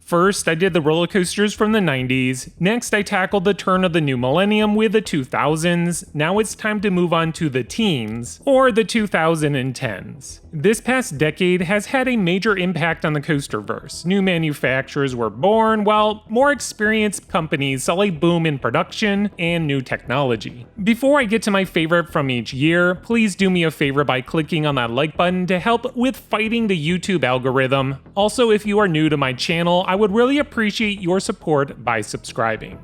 First, I did the roller coasters from the 90s. Next, I tackled the turn of the new millennium with the 2000s. Now it's time to move on to the teens, or the 2010s. This past decade has had a major impact on the coasterverse. New manufacturers were born, while more experienced companies saw a boom in production and new technology. Before I get to my favorite from each year, please do me a favor by clicking on that like button to help with fighting the YouTube algorithm. Also, if you are new to my channel, I would really appreciate your support by subscribing.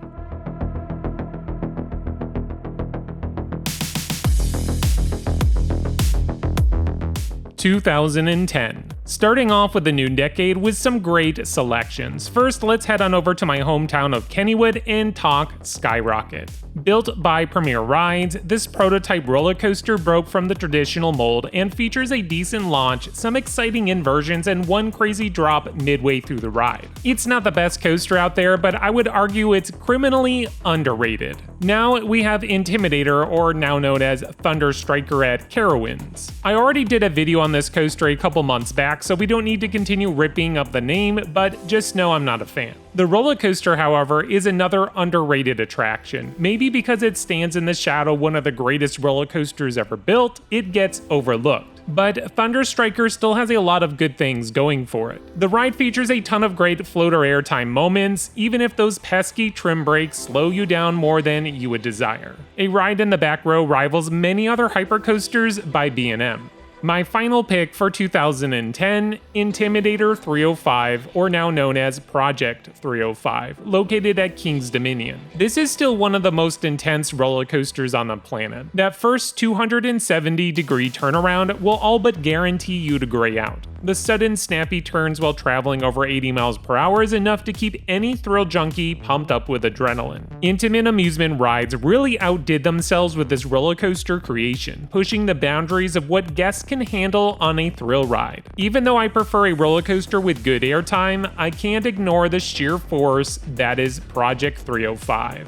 2010. Starting off with the new decade with some great selections. First, let's head on over to my hometown of Kennywood and talk Skyrocket. Built by Premier Rides, this prototype roller coaster broke from the traditional mold and features a decent launch, some exciting inversions, and one crazy drop midway through the ride. It's not the best coaster out there, but I would argue it's criminally underrated. Now we have Intimidator, or now known as Thunder Striker at Carowinds. I already did a video on this coaster a couple months back, so we don't need to continue ripping up the name, but just know I'm not a fan. The roller coaster, however, is another underrated attraction. Maybe because it stands in the shadow of one of the greatest roller coasters ever built, it gets overlooked. But Thunder Striker still has a lot of good things going for it. The ride features a ton of great floater airtime moments, even if those pesky trim brakes slow you down more than you would desire. A ride in the back row rivals many other hypercoasters by B&M. My final pick for 2010, Intimidator 305, or now known as Project 305, located at King's Dominion. This is still one of the most intense roller coasters on the planet. That first 270-degree turnaround will all but guarantee you to gray out. The sudden snappy turns while traveling over 80 miles per hour is enough to keep any thrill junkie pumped up with adrenaline. Intimate amusement rides really outdid themselves with this roller coaster creation, pushing the boundaries of what guests can handle on a thrill ride. Even though I prefer a roller coaster with good airtime, I can't ignore the sheer force that is Project 305.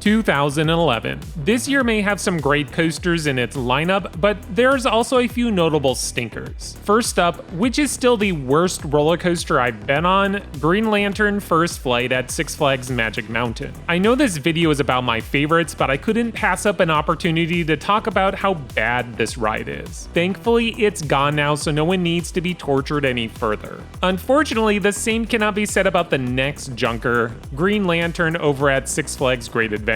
2011. This year may have some great coasters in its lineup, but there's also a few notable stinkers. First up, which is still the worst roller coaster I've been on, Green Lantern First Flight at Six Flags Magic Mountain. I know this video is about my favorites, but I couldn't pass up an opportunity to talk about how bad this ride is. Thankfully, it's gone now, so no one needs to be tortured any further. Unfortunately, the same cannot be said about the next junker, Green Lantern over at Six Flags Great Adventure.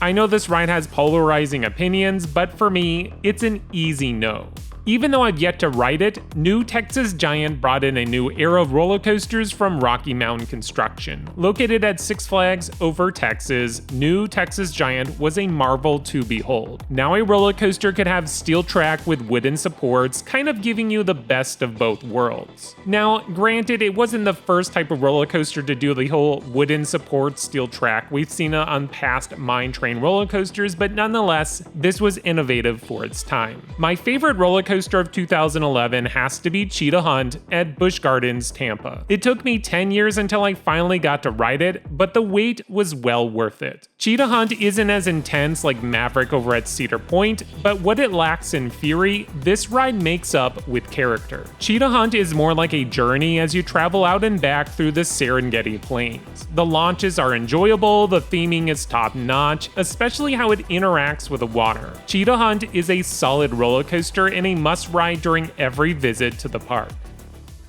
I know this ride has polarizing opinions, but for me, it's an easy no. Even though I've yet to ride it, new Texas Giant brought in a new era of roller coasters from Rocky Mountain Construction. Located at Six Flags over Texas, new Texas Giant was a marvel to behold. Now a roller coaster could have steel track with wooden supports, kind of giving you the best of both worlds. Now, granted, it wasn't the first type of roller coaster to do the whole wooden support steel track. We've seen it on past mine train roller coasters, but nonetheless, this was innovative for its time. My favorite roller coaster of 2011 has to be Cheetah Hunt at Busch Gardens, Tampa. It took me 10 years until I finally got to ride it, but the wait was well worth it. Cheetah Hunt isn't as intense like Maverick over at Cedar Point, but what it lacks in fury, this ride makes up with character. Cheetah Hunt is more like a journey as you travel out and back through the Serengeti Plains. The launches are enjoyable, the theming is top-notch, especially how it interacts with the water. Cheetah Hunt is a solid roller coaster and a must-ride during every visit to the park.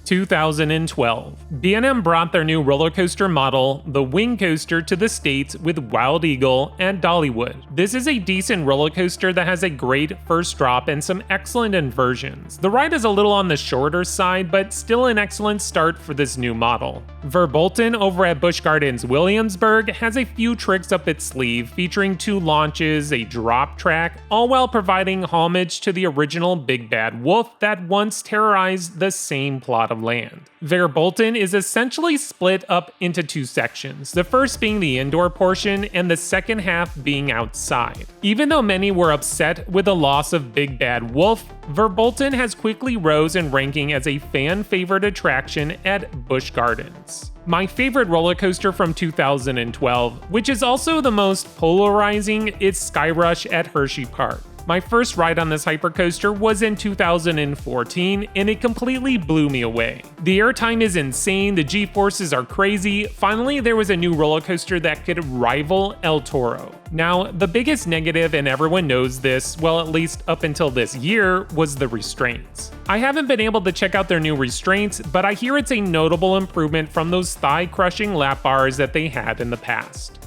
2012. B&M brought their new roller coaster model, the Wing Coaster, to the States with Wild Eagle and Dollywood. This is a decent roller coaster that has a great first drop and some excellent inversions. The ride is a little on the shorter side, but still an excellent start for this new model. Verbolten over at Busch Gardens Williamsburg has a few tricks up its sleeve, featuring 2 launches, a drop track, all while providing homage to the original Big Bad Wolf that once terrorized the same plot of land. Verbolten is essentially split up into 2 sections, the first being the indoor portion and the second half being outside. Even though many were upset with the loss of Big Bad Wolf, Verbolten has quickly rose in ranking as a fan-favorite attraction at Busch Gardens. My favorite roller coaster from 2012, which is also the most polarizing, is Skyrush at Hershey Park. My first ride on this hypercoaster was in 2014, and it completely blew me away. The airtime is insane, the G-forces are crazy. Finally, there was a new roller coaster that could rival El Toro. Now, the biggest negative, and everyone knows this, well, at least up until this year, was the restraints. I haven't been able to check out their new restraints, but I hear it's a notable improvement from those thigh-crushing lap bars that they had in the past.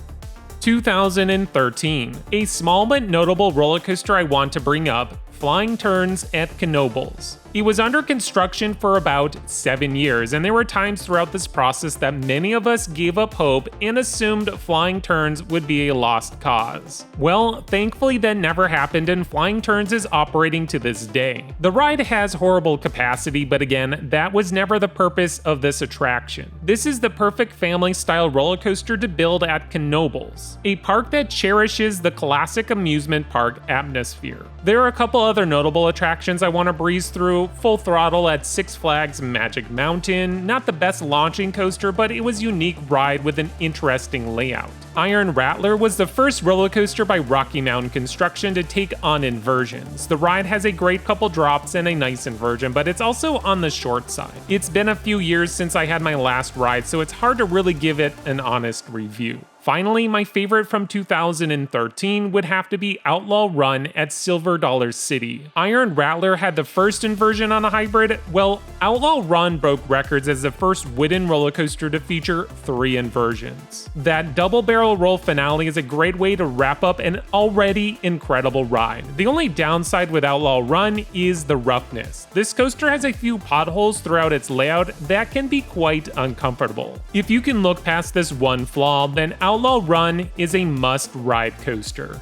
2013. A small but notable roller coaster I want to bring up, Flying Turns at Knoebels. It was under construction for about 7 years, and there were times throughout this process that many of us gave up hope and assumed Flying Turns would be a lost cause. Well, thankfully that never happened, and Flying Turns is operating to this day. The ride has horrible capacity, but again, that was never the purpose of this attraction. This is the perfect family-style roller coaster to build at Knoebels, a park that cherishes the classic amusement park atmosphere. There are a couple other notable attractions I want to breeze through. Full Throttle at Six Flags Magic Mountain, not the best launching coaster, but it was a unique ride with an interesting layout. Iron Rattler was the first roller coaster by Rocky Mountain Construction to take on inversions. The ride has a great couple drops and a nice inversion, but it's also on the short side. It's been a few years since I had my last ride, so it's hard to really give it an honest review. Finally, my favorite from 2013 would have to be Outlaw Run at Silver Dollar City. Iron Rattler had the first inversion on a hybrid. Well, Outlaw Run broke records as the first wooden roller coaster to feature 3 inversions. That double barrel roll finale is a great way to wrap up an already incredible ride. The only downside with Outlaw Run is the roughness. This coaster has a few potholes throughout its layout that can be quite uncomfortable. If you can look past this one flaw, then Outlaw Run is a must-ride coaster.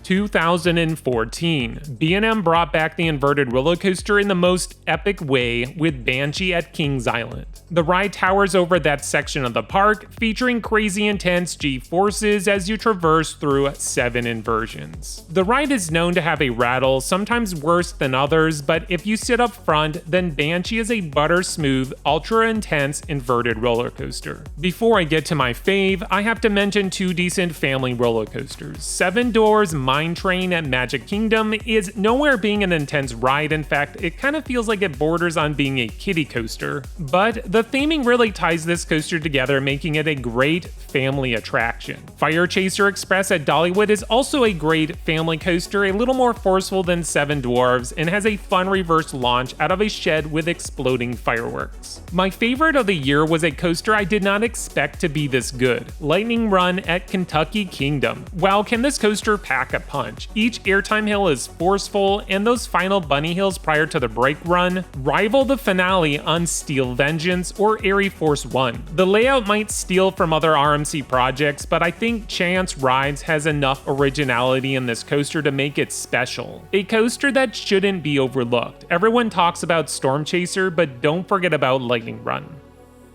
2014. B&M brought back the inverted roller coaster in the most epic way with Banshee at Kings Island. The ride towers over that section of the park, featuring crazy intense G-forces as you traverse through 7 inversions. The ride is known to have a rattle, sometimes worse than others, but if you sit up front, then Banshee is a butter-smooth, ultra-intense inverted roller coaster. Before I get to my fave, I have to mention 2 decent family roller coasters. 7 Doors Mine Train at Magic Kingdom is nowhere being an intense ride. In fact, it kind of feels like it borders on being a kiddie coaster, but the theming really ties this coaster together, making it a great family attraction. Fire Chaser Express at Dollywood is also a great family coaster, a little more forceful than 7 Dwarves, and has a fun reverse launch out of a shed with exploding fireworks. My favorite of the year was a coaster I did not expect to be this good, Lightning Run at Kentucky Kingdom. Wow, can this coaster pack a punch. Each airtime hill is forceful, and those final bunny hills prior to the brake run rival the finale on Steel Vengeance or Airy Force 1. The layout might steal from other RMC projects, but I think Chance Rides has enough originality in this coaster to make it special. A coaster that shouldn't be overlooked. Everyone talks about Storm Chaser, but don't forget about Lightning Run.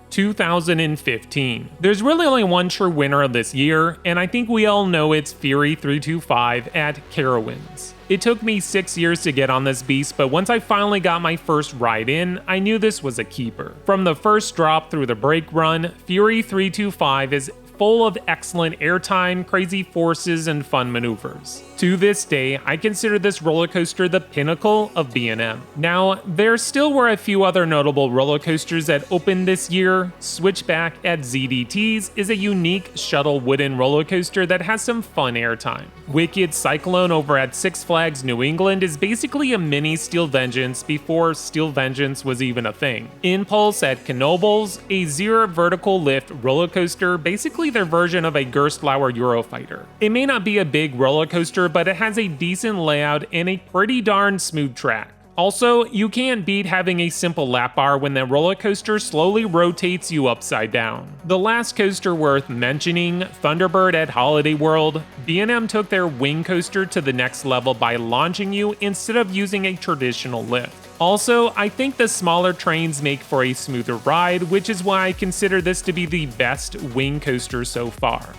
2015. There's really only one true winner of this year, and I think we all know it's Fury 325 at Carowinds. It took me 6 years to get on this beast, but once I finally got my first ride in, I knew this was a keeper. From the first drop through the brake run, Fury 325 is full of excellent airtime, crazy forces, and fun maneuvers. To this day, I consider this roller coaster the pinnacle of B&M. Now, there still were a few other notable roller coasters that opened this year. Switchback at ZDT's is a unique shuttle wooden roller coaster that has some fun airtime. Wicked Cyclone over at Six Flags New England is basically a mini Steel Vengeance before Steel Vengeance was even a thing. Impulse at Knoebels, a zero vertical lift roller coaster, basically their version of a Gerstlauer Eurofighter. It may not be a big roller coaster, but it has a decent layout and a pretty darn smooth track. Also, you can't beat having a simple lap bar when the roller coaster slowly rotates you upside down. The last coaster worth mentioning, Thunderbird at Holiday World. B&M took their wing coaster to the next level by launching you instead of using a traditional lift. Also, I think the smaller trains make for a smoother ride, which is why I consider this to be the best wing coaster so far.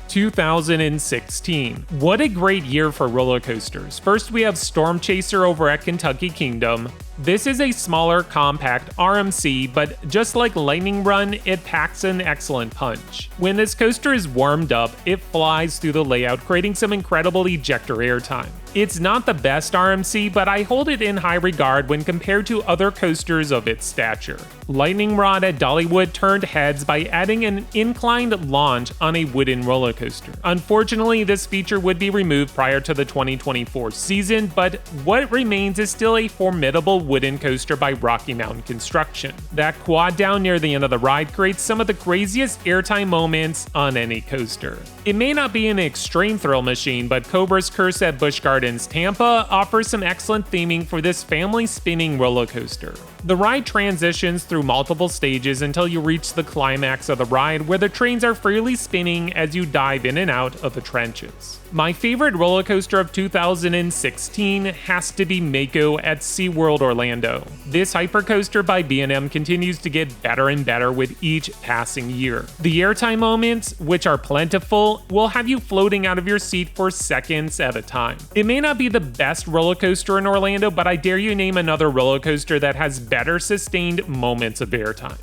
2016. What a great year for roller coasters. First we have Storm Chaser over at Kentucky Kingdom, This is a smaller, compact RMC, but just like Lightning Run, it packs an excellent punch. When this coaster is warmed up, it flies through the layout, creating some incredible ejector airtime. It's not the best RMC, but I hold it in high regard when compared to other coasters of its stature. Lightning Rod at Dollywood turned heads by adding an inclined launch on a wooden roller coaster. Unfortunately, this feature would be removed prior to the 2024 season, but what remains is still a formidable wooden coaster by Rocky Mountain Construction. That quad down near the end of the ride creates some of the craziest airtime moments on any coaster. It may not be an extreme thrill machine, but Cobra's Curse at Busch Gardens Tampa offers some excellent theming for this family spinning roller coaster. The ride transitions through multiple stages until you reach the climax of the ride, where the trains are freely spinning as you dive in and out of the trenches. My favorite roller coaster of 2016 has to be Mako at SeaWorld Orlando. This hypercoaster by B&M continues to get better and better with each passing year. The airtime moments, which are plentiful, will have you floating out of your seat for seconds at a time. It may not be the best roller coaster in Orlando, but I dare you name another roller coaster that has better sustained moments of airtime.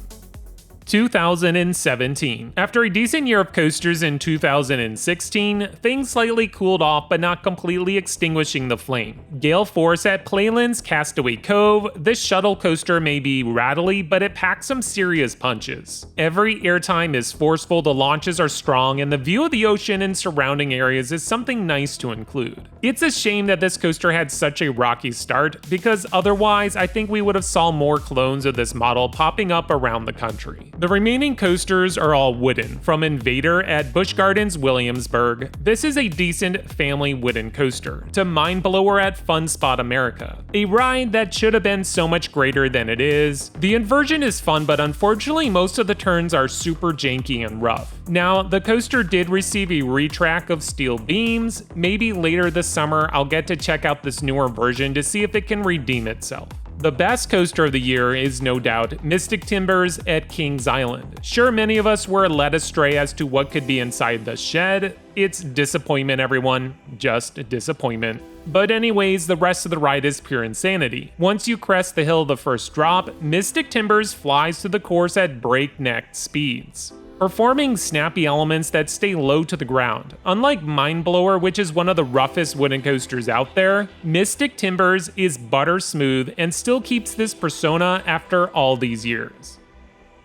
2017. After a decent year of coasters in 2016, things slightly cooled off but not completely extinguishing the flame. Gale Force at Playland's Castaway Cove. This shuttle coaster may be rattly, but it packs some serious punches. Every airtime is forceful, the launches are strong, and the view of the ocean and surrounding areas is something nice to include. It's a shame that this coaster had such a rocky start, because otherwise I think we would have saw more clones of this model popping up around the country. The remaining coasters are all wooden, from Invader at Busch Gardens Williamsburg. This is a decent family wooden coaster, to Mind Blower at Fun Spot America, a ride that should have been so much greater than it is. The inversion is fun, but unfortunately most of the turns are super janky and rough. Now, the coaster did receive a retrack of steel beams. Maybe later this summer I'll get to check out this newer version to see if it can redeem itself. The best coaster of the year is no doubt Mystic Timbers at Kings Island. Sure, many of us were led astray as to what could be inside the shed. It's disappointment, everyone. Just disappointment. But anyways, the rest of the ride is pure insanity. Once you crest the hill of the first drop, Mystic Timbers flies through the course at breakneck speeds, performing snappy elements that stay low to the ground. Unlike Mind Blower, which is one of the roughest wooden coasters out there, Mystic Timbers is butter smooth and still keeps this persona after all these years.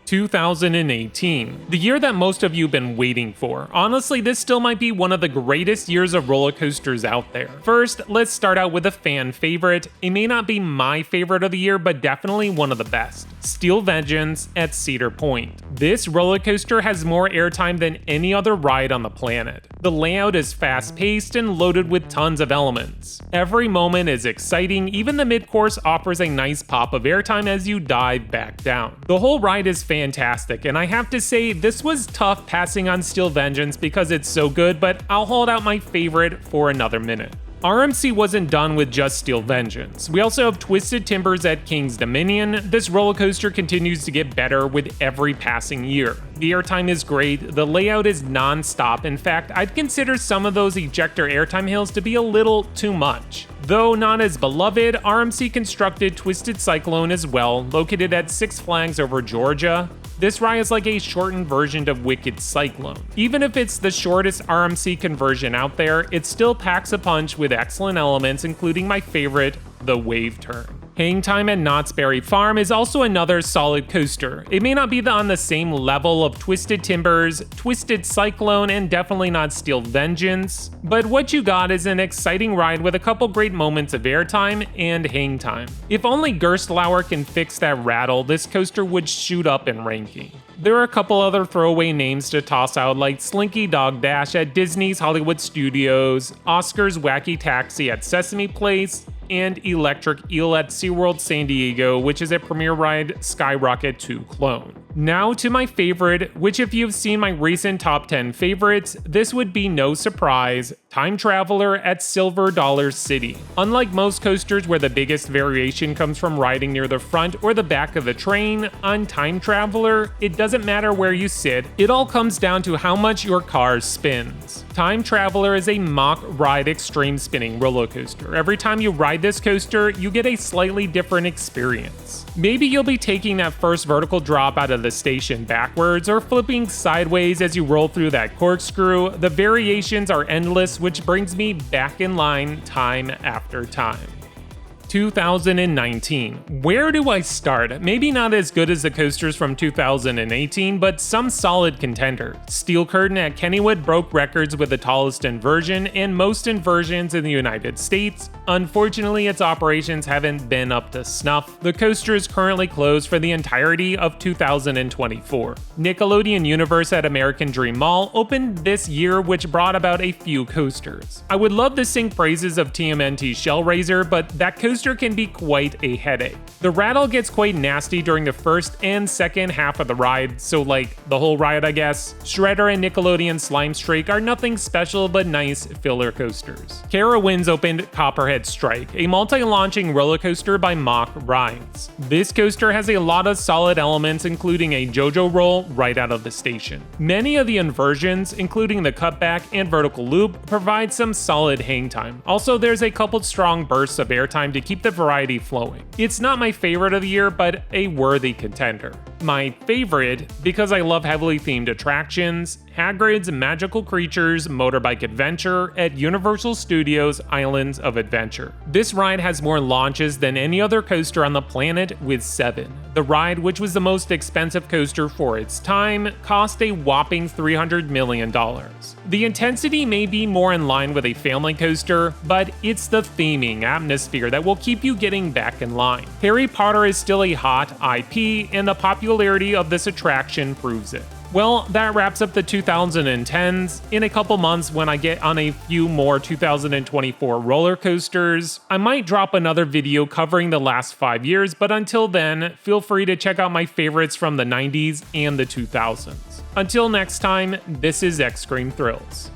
2018, the year that most of you have been waiting for. Honestly, this still might be one of the greatest years of roller coasters out there. First, let's start out with a fan favorite. It may not be my favorite of the year, but definitely one of the best. Steel Vengeance at Cedar Point. This roller coaster has more airtime than any other ride on the planet. The layout is fast-paced and loaded with tons of elements. Every moment is exciting, even the mid-course offers a nice pop of airtime as you dive back down. The whole ride is fantastic, and I have to say this was tough passing on Steel Vengeance because it's so good, but I'll hold out my favorite for another minute. RMC wasn't done with just Steel Vengeance. We also have Twisted Timbers at King's Dominion. This roller coaster continues to get better with every passing year. The airtime is great, the layout is non-stop. In fact, I'd consider some of those ejector airtime hills to be a little too much. Though not as beloved, RMC constructed Twisted Cyclone as well, located at Six Flags Over Georgia. This ride is like a shortened version of Wicked Cyclone. Even if it's the shortest RMC conversion out there, it still packs a punch with excellent elements, including my favorite, the Wave Turn. Hang Time at Knott's Berry Farm is also another solid coaster. It may not be on the same level of Twisted Timbers, Twisted Cyclone, and definitely not Steel Vengeance, but what you got is an exciting ride with a couple great moments of airtime and hang time. If only Gerstlauer can fix that rattle, this coaster would shoot up in ranking. There are a couple other throwaway names to toss out, like Slinky Dog Dash at Disney's Hollywood Studios, Oscar's Wacky Taxi at Sesame Place, and Electric Eel at SeaWorld San Diego, which is a premiere ride Skyrocket 2 clone. Now to my favorite, which if you've seen my recent top 10 favorites, this would be no surprise, Time Traveler at Silver Dollar City. Unlike most coasters where the biggest variation comes from riding near the front or the back of the train, on Time Traveler, it doesn't matter where you sit, it all comes down to how much your car spins. Time Traveler is a mock ride extreme spinning roller coaster. Every time you ride this coaster, you get a slightly different experience. Maybe you'll be taking that first vertical drop out of the station backwards or flipping sideways as you roll through that corkscrew. The variations are endless, which brings me back in line time after time. 2019. Where do I start? Maybe not as good as the coasters from 2018, but some solid contender. Steel Curtain at Kennywood broke records with the tallest inversion and most inversions in the United States. Unfortunately, its operations haven't been up to snuff. The coaster is currently closed for the entirety of 2024. Nickelodeon Universe at American Dream Mall opened this year, which brought about a few coasters. I would love to sing praises of TMNT's Shellraiser, but that coaster can be quite a headache. The rattle gets quite nasty during the first and second half of the ride, so like the whole ride I guess. Shredder and Nickelodeon Slime Strike are nothing special but nice filler coasters. Carowinds opened Copperhead Strike, a multi-launching roller coaster by Mock Rides. This coaster has a lot of solid elements, including a JoJo roll right out of the station. Many of the inversions, including the cutback and vertical loop, provide some solid hang time. Also, there's a couple strong bursts of airtime to keep the variety flowing. It's not my favorite of the year, but a worthy contender. My favorite, because I love heavily themed attractions, Hagrid's Magical Creatures Motorbike Adventure at Universal Studios Islands of Adventure. This ride has more launches than any other coaster on the planet, with 7. The ride, which was the most expensive coaster for its time, cost a whopping $300 million. The intensity may be more in line with a family coaster, but it's the theming atmosphere that will keep you getting back in line. Harry Potter is still a hot IP, and the popularity of this attraction proves it. Well, that wraps up the 2010s. In a couple months, when I get on a few more 2024 roller coasters, I might drop another video covering the last 5 years, but until then, feel free to check out my favorites from the 90s and the 2000s. Until next time, this is X Scream Thrills.